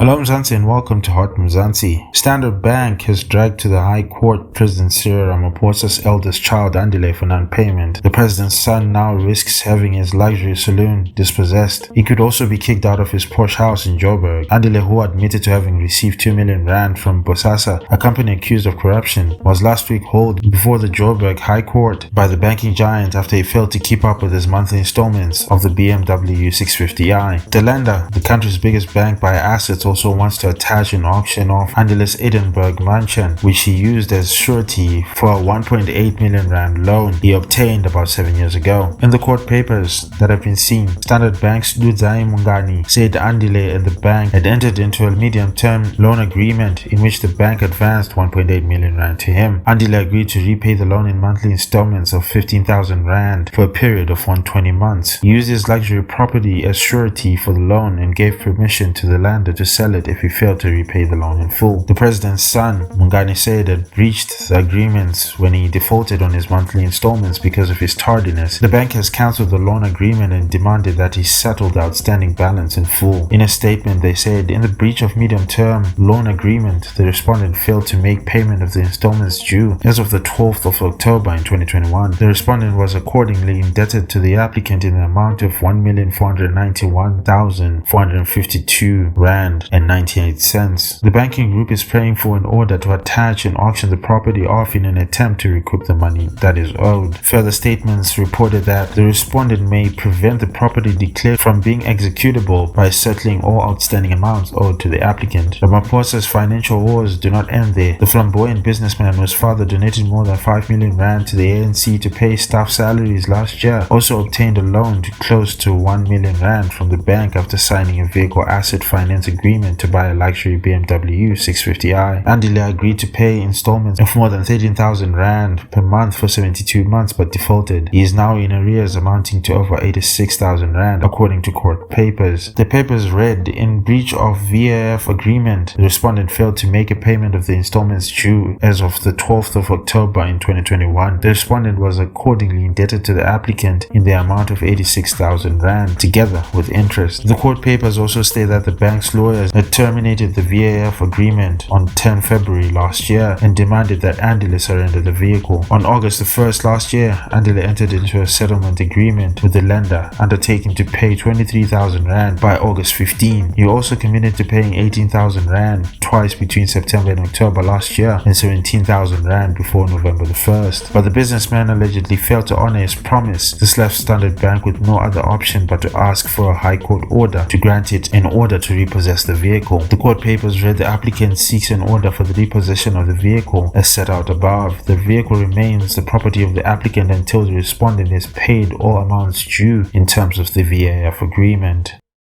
Hello Mzansi and welcome to Hot Mzansi. Standard Bank has dragged to the High Court President Cyril Ramaphosa's eldest child Andile for non-payment. The president's son now risks having his luxury saloon dispossessed. He could also be kicked out of his posh house in Joburg. Andile, who admitted to having received 2 million rand from Bosasa, a company accused of corruption, was last week hauled before the Joburg High Court by the banking giant after he failed to keep up with his monthly installments of the BMW 650i. The lender, the country's biggest bank by assets, also wants to attach and auction off Andile's Edinburgh mansion, which he used as surety for a 1.8 million rand loan he obtained about 7 years ago. In the court papers that have been seen, Standard Bank's Dudzai Mungani said Andile and the bank had entered into a medium-term loan agreement in which the bank advanced 1.8 million rand to him. Andile agreed to repay the loan in monthly installments of 15,000 rand for a period of 120 months. He used his luxury property as surety for the loan and gave permission to the lender to sell it if he failed to repay the loan in full. The president's son, Mungani, said had breached the agreements when he defaulted on his monthly installments because of his tardiness. The bank has cancelled the loan agreement and demanded that he settle the outstanding balance in full. In a statement, they said, in the breach of medium-term loan agreement, the respondent failed to make payment of the installments due as of the 12th of October in 2021. The respondent was accordingly indebted to the applicant in the amount of 1,491,452 rand and 98 cents. The banking group is praying for an order to attach and auction the property off in an attempt to recoup the money that is owed. Further statements reported that the respondent may prevent the property declared from being executable by settling all outstanding amounts owed to the applicant. Ramaphosa's financial woes do not end there. The flamboyant businessman whose father donated more than 5 million rand to the ANC to pay staff salaries last year also obtained a loan to close to 1 million rand from the bank after signing a vehicle asset finance agreement to buy a luxury BMW 650i. Andile agreed to pay installments of more than 13,000 rand per month for 72 months but defaulted. He is now in arrears amounting to over 86,000 rand according to court papers. The papers read, in breach of VAF agreement, the respondent failed to make a payment of the installments due as of the 12th of October in 2021. The respondent was accordingly indebted to the applicant in the amount of 86,000 rand together with interest. The court papers also state that the bank's lawyers had terminated the VAF agreement on 10 February last year and demanded that Andile surrender the vehicle. On August the 1st last year, Andile entered into a settlement agreement with the lender, undertaking to pay 23,000 rand by August 15. He also committed to paying 18,000 rand twice between September and October last year and 17,000 rand before November the 1st. But the businessman allegedly failed to honor his promise. This left Standard Bank with no other option but to ask for a High Court order to grant it in order to repossess the vehicle. The court papers read the applicant seeks an order for the repossession of the vehicle as set out above. The vehicle remains the property of the applicant until the respondent has paid all amounts due in terms of the VAF agreement.